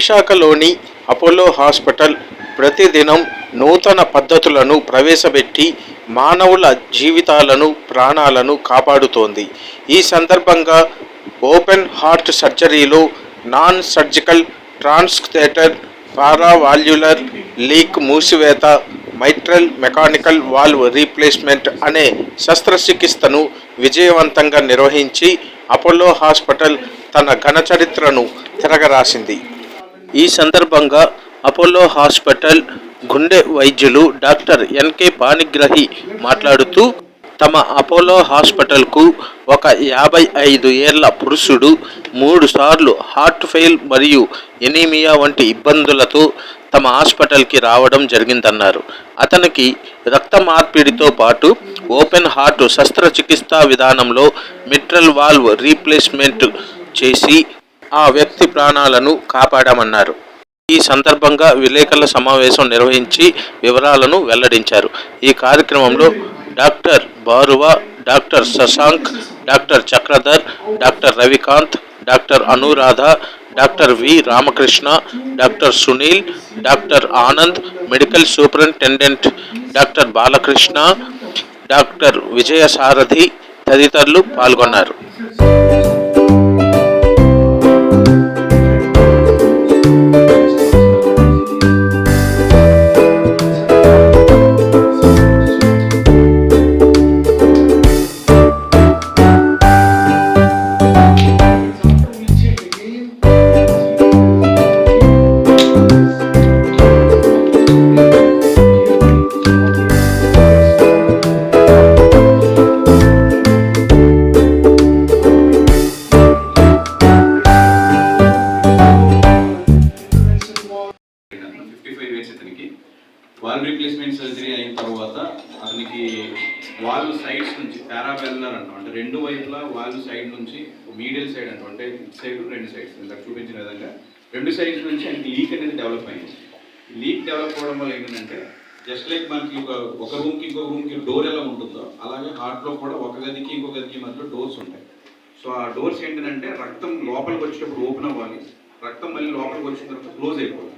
విశాఖలోని Apollo hospital ప్రతిదినం నూతన పద్ధతులను ప్రవేశపెట్టి మానవుల జీవితాలను ప్రాణాలను కాపాడుతోంది. ఈ సందర్భంగా ఓపెన్ హార్ట్ సర్జరీలో non surgical transcatheter paravalvular leak మూసివేత, మైట్రల్ మెకానికల్ వాల్వ్ రీప్లేస్మెంట్ అనే శస్త్రచికిత్సను విజయవంతంగా నిర్వహించి అపోలో హాస్పిటల్ తన ఘన చరిత్రను తిరగరాసింది. ఈ సందర్భంగా అపోలో హాస్పిటల్ గుండె వైద్యులు డాక్టర్ ఎన్కే పాణిగ్రాహి మాట్లాడుతూ, తమ అపోలో హాస్పిటల్కు ఒక 55 ఏళ్ల పురుషుడు 3 సార్లు హార్ట్ ఫెయిల్ మరియు ఎనీమియా వంటి ఇబ్బందులతో తమ హాస్పిటల్కి రావడం జరిగిందన్నారు. అతనికి రక్త మార్పిడితో పాటు ఓపెన్ హార్ట్ శస్త్రచికిత్సా విధానంలో మిట్రల్ వాల్వ్ రీప్లేస్మెంట్ చేసి ఆ వ్యక్తి ప్రాణాలను కాపాడామన్నారు. ఈ సందర్భంగా విలేకరుల సమావేశం నిర్వహించి వివరాలను వెల్లడించారు. ఈ కార్యక్రమంలో doctor Barua, doctor Shashank, doctor Chakradhar, doctor Ravikanth, doctor Anuradha, doctor V Ramakrishna, doctor Sunil, doctor Anand, medical superintendent doctor Balakrishna, doctor Vijayasarathi తదితరులు పాల్గొన్నారు. వాల్వ్ రీప్లేస్మెంట్ సర్జరీ అయిన తర్వాత అతనికి వాల్వ్ సైడ్స్ నుంచి పారావెల్లర్ అంటాం, అంటే 2 వైపులా వాల్వ్ సైడ్ నుంచి మీడియల్ సైడ్ అంటాం, అంటే ఇటు సైడ్ 2 సైడ్స్ ఇలా చూపించిన విధంగా 2 సైడ్స్ నుంచి ఆయనకి లీక్ అనేది డెవలప్ అయింది. లీక్ డెవలప్ అవ్వడం వల్ల ఏంటంటే జస్ట్ లైక్ మనకి ఒక రూమ్కి ఇంకో రూమ్కి డోర్ ఎలా ఉంటుందో అలాగే హార్ట్లో కూడా ఒక గదికి ఇంకో గదికి మధ్యలో డోర్స్ ఉంటాయి. సో ఆ డోర్స్ ఏంటంటే రక్తం లోపలికి వచ్చేటప్పుడు ఓపెన్ అవ్వాలి, రక్తం మళ్ళీ లోపలికి వచ్చిన తర్వాత క్లోజ్ అయిపోతుంది.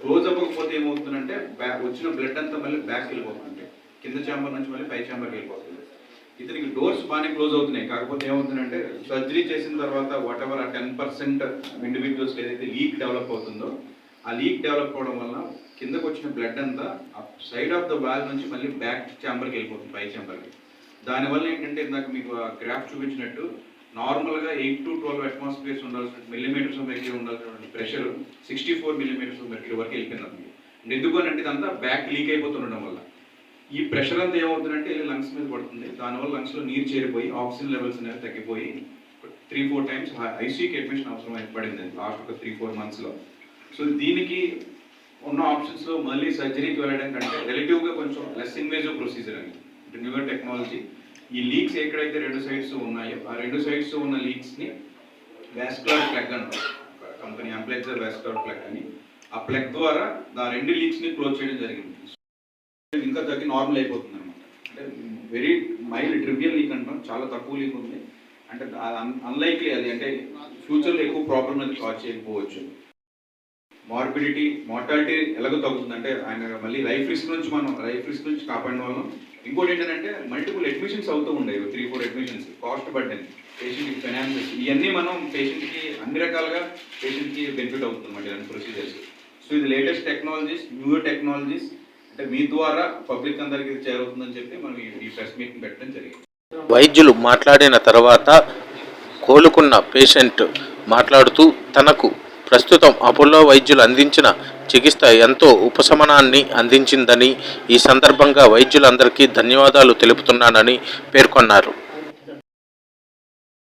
క్లోజ్ అవ్వకపోతే ఏమవుతుందంటే వచ్చిన బ్లడ్ అంతా మళ్ళీ బ్యాక్ వెళ్ళిపోతుంది, కింద ఛాంబర్ నుంచి మళ్ళీ పై ఛాంబర్కి వెళ్ళిపోతుంది. ఇతనికి డోర్స్ బాగానే క్లోజ్ అవుతున్నాయి, కాకపోతే ఏమవుతుందంటే సర్జరీ చేసిన తర్వాత వాట్ ఎవర్ ఆ 10% ఇండివిజువల్స్ ఏదైతే లీక్ డెవలప్ అవుతుందో ఆ లీక్ డెవలప్ అవడం వల్ల కిందకు వచ్చిన బ్లడ్ అంతా సైడ్ ఆఫ్ ద వాల్ నుంచి మళ్ళీ బ్యాక్ ఛాంబర్కి వెళ్ళిపోతుంది, పై ఛాంబర్కి. దానివల్ల ఏంటంటే ఇందాక మీకు ఆ గ్రాఫ్ చూపించినట్టు నార్మల్గా 8 to 12 అట్మాస్ఫియర్స్ ఉండాల్సిన మిల్లీమీటర్స్ ఆఫ్ మెర్క్యూరీ ఉండాల్సిన ప్రెషర్ 64 మిల్లీమీటర్స్ ఆఫ్ మెర్క్యూరీ వరకు వెళ్ళిపోయింది. ఎందుకు అని అంటే ఇదంతా బ్యాక్ లీక్ అయిపోతుండడం వల్ల ఈ ప్రెషర్ అంతా ఏమవుతుందంటే లంగ్స్ మీద పడుతుంది. దానివల్ల లంగ్స్లో నీరు చేరిపోయి ఆక్సిజన్ లెవెల్స్ అనేవి తగ్గిపోయి 3-4 times ఐసీయూకి అడ్మిషన్ అవసరం పడింది లాస్ట్ ఒక 3-4 monthsలో. సో దీనికి ఉన్న ఆప్షన్స్లో మళ్ళీ సర్జరీకి వెళ్ళడం కంటే రిలేటివ్గా కొంచెం లెస్ ఇన్వేజివ్ ప్రొసీజర్ అని, అంటే న్యూయర్ టెక్నాలజీ. ఈ లీక్స్ ఎక్కడైతే 2 sides ఉన్నాయో ఆ 2 sides ఉన్న లీక్స్ని వాస్కులర్ ప్లగ్ అంటారు, కంపెనీ అంప్లెక్సర్ వాస్కులర్ ప్లగ్ అని. ఆ ప్లగ్ ద్వారా ఆ 2 లీక్స్ని క్లోజ్ చేయడం జరిగింది. ఇంకా తగ్గి నార్మల్ అయిపోతుంది అనమాట. అంటే వెరీ మైల్డ్ ట్రివియల్ లీక్ అంటాం, చాలా తక్కువ లీక్ ఉంది. అంటే అన్లైక్లీ అది, అంటే ఫ్యూచర్లో ఎక్కువ ప్రాబ్లమ్ అది కాజ్ చేయకపోవచ్చు. మార్టాలిటీ ఎలాగో తగ్గుతుంది, అంటే ఆయన మళ్ళీ లైఫ్ రిస్క్ నుంచి కాపాడిన వాళ్ళం. ఇంకోటి ఏంటంటే మల్టిపుల్ అడ్మిషన్స్ అవుతూ ఉండేవి, 3-4 అడ్మిషన్స్, కాస్ట్ బర్డెన్, పేషెంట్కి ఫైనాన్సెస్, ఇవన్నీ మనం పేషెంట్కి అన్ని రకాలుగా పేషెంట్కి బెనిఫిట్ అవుతుంది అన్నమాట ఇలాంటి ప్రొసీజర్స్. సో ఇది లేటెస్ట్ టెక్నాలజీస్, న్యూ టెక్నాలజీస్, అంటే మీ ద్వారా పబ్లిక్ అందరికీ చేరుతుందని చెప్పి మనం ఈ ప్రెస్ మీటింగ్ పెట్టడం జరిగింది. వైద్యులు మాట్లాడిన తర్వాత కోలుకున్న పేషెంట్ మాట్లాడుతూ తనకు ప్రస్తుతం అపోలో వైద్యులు అందించిన చికిత్స ఎంతో ఉపశమనాన్ని అందించిందని, ఈ సందర్భంగా వైద్యులందరికీ ధన్యవాదాలు తెలుపుతున్నానని పేర్కొన్నారు.